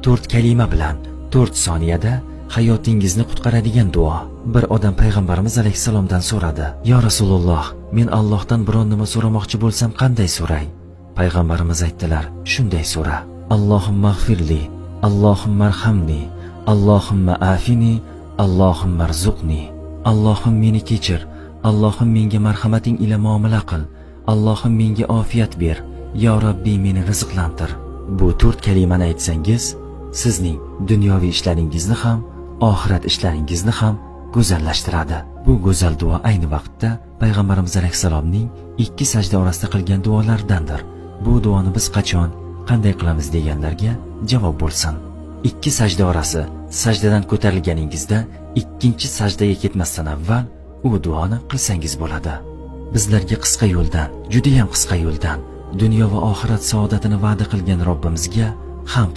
4 kalima bilan 4 soniyada hayotingizni qutqaradigan duo. Bir odam payg'ambarimiz alayhissalomdan so'radi: "Ya Rasululloh, men Allohdan biron nima so'ramoqchi bo'lsam qanday so'ray?" Payg'ambarimiz aytdilar: "Shunday so'ra: Allohumma g'firli, Allohumma arhamni, Allohumma afini, Allohumma rzuqni." Allohim meni kechir, Allohim menga marhamating ila muomala qil, Allohim menga ofiyat ber, yo Robbiy meni rizqlantir. Bu 4 kalimani aytsangiz, sizning dunyoviy ishlaringizni ham, oxirat ishlaringizni ham go'zallashtiradi. Bu go'zal duo ayni vaqtda payg'ambarimiz alayhissalomning 2 sajda orasida qilgan duolaridandir. Bu duoni biz qachon, qanday qilamiz deganlarga javob bo'lsin. 2 sajda orasi sajdadan ko'tarilganingizda 2-chi sajdaga ketmasdan avval u duoni qilsangiz bo'ladi. Bizlarga qisqa yo'ldan, juda ham qisqa yo'ldan dunyo va oxirat saodatini va'da qilgan Robbimizga hamd